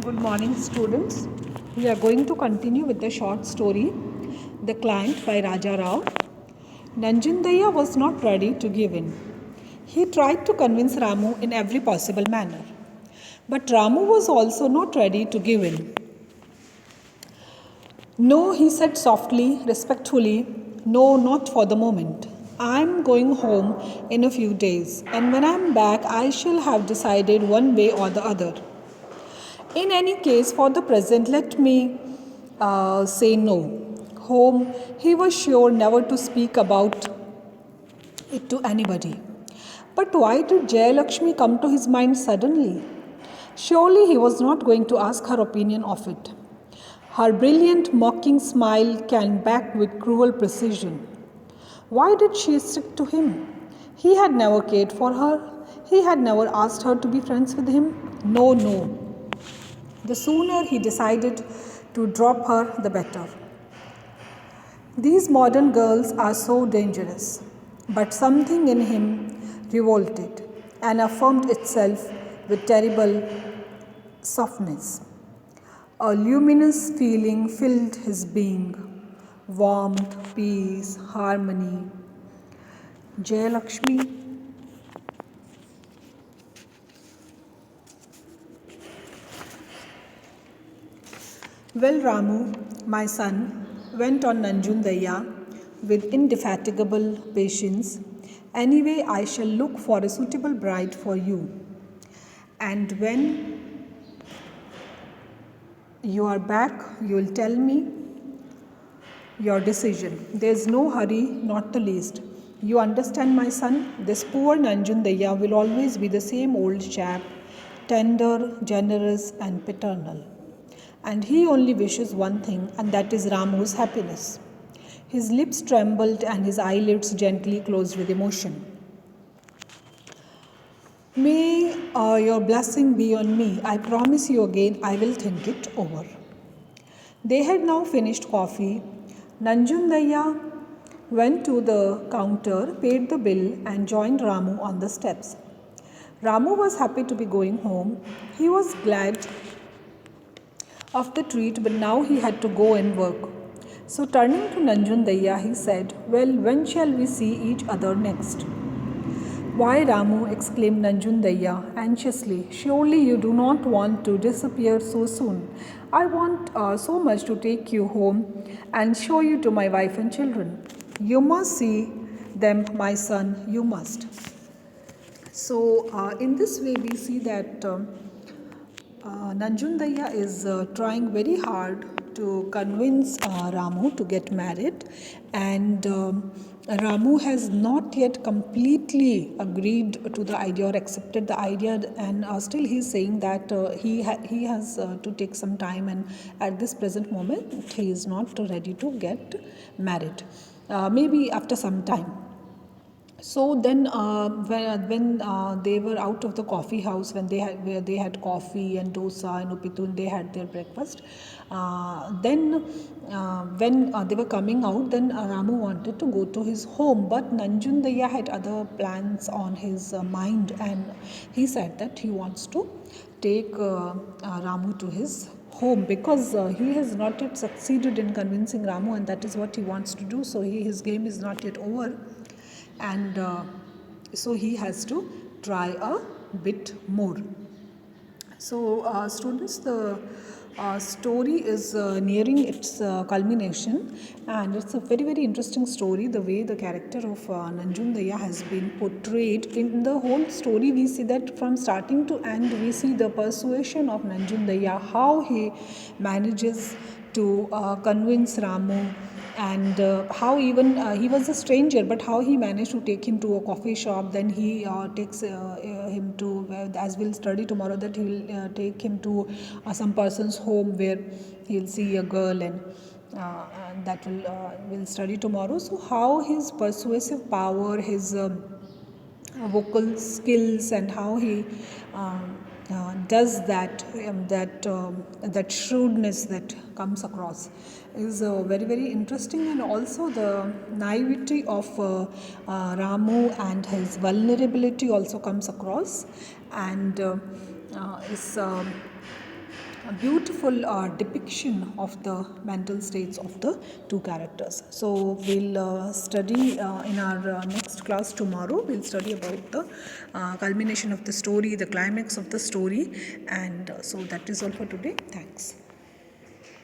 Good morning, students. We are going to continue with the short story, The Client by Raja Rao. Nanjundaya was not ready to give in. He tried to convince Ramu in every possible manner. But Ramu was also not ready to give in. No, he said softly, respectfully, no, not for the moment. I'm going home in a few days, and when I'm back, I shall have decided one way or the other. In any case, for the present, let me say no. Home, he was sure never to speak about it to anybody. But why did Jayalakshmi come to his mind suddenly? Surely he was not going to ask her opinion of it. Her brilliant, mocking smile came back with cruel precision. Why did she stick to him? He had never cared for her. He had never asked her to be friends with him. No, no. The sooner he decided to drop her, the better. These modern girls are so dangerous. But something in him revolted and affirmed itself with terrible softness. A luminous feeling filled his being, warmth, peace, harmony. Jayalakshmi. Well, Ramu, my son, went on Nanjundaya with indefatigable patience. Anyway, I shall look for a suitable bride for you. And when you are back, you will tell me your decision. There is no hurry, not the least. You understand, my son? This poor Nanjundaya will always be the same old chap, tender, generous, and paternal. And he only wishes one thing, and that is Ramu's happiness. His lips trembled and his eyelids gently closed with emotion. May your blessing be on me. I promise you again, I will think it over. They had now finished coffee. Nanjundaya went to the counter, paid the bill, and joined Ramu on the steps. Ramu was happy to be going home. He was glad of the treat, but now he had to go and work. So turning to Nanjundaya, he said, Well, when shall we see each other next? Why, Ramu, exclaimed Nanjundaya anxiously. Surely you do not want to disappear so soon. I want so much to take you home and show you to my wife and children. You must see them, my son, you must. So in this way we see that Nanjundaya is trying very hard to convince Ramu to get married, and Ramu has not yet completely agreed to the idea or accepted the idea, and still he is saying that he has to take some time, and at this present moment he is not ready to get married. Maybe after some time. So then, when they were out of the coffee house, when where they had coffee and dosa and upitun, they had their breakfast. Then, when they were coming out, then Ramu wanted to go to his home, but Nanjundaya had other plans on his mind, and he said that he wants to take Ramu to his home because he has not yet succeeded in convincing Ramu, and that is what he wants to do. So his game is not yet over. And so he has to try a bit more. So students, the story is nearing its culmination, and it's a very very interesting story. The way the character of Nanjundaya has been portrayed in the whole story, we see that from starting to end we see the persuasion of Nanjundaya, how he manages to convince Ramu, and how even he was a stranger, but how he managed to take him to a coffee shop. Then he takes him to, as we'll study tomorrow, that he will take him to some person's home where he'll see a girl, and that will study tomorrow. So how his persuasive power, his vocal skills, and how he does that shrewdness that comes across is very very interesting. And also the naivety of Ramu and his vulnerability also comes across, and is a beautiful depiction of the mental states of the two characters. So we'll study in our next class tomorrow. We'll study about the culmination of the story, the climax of the story, and so that is all for today. Thanks.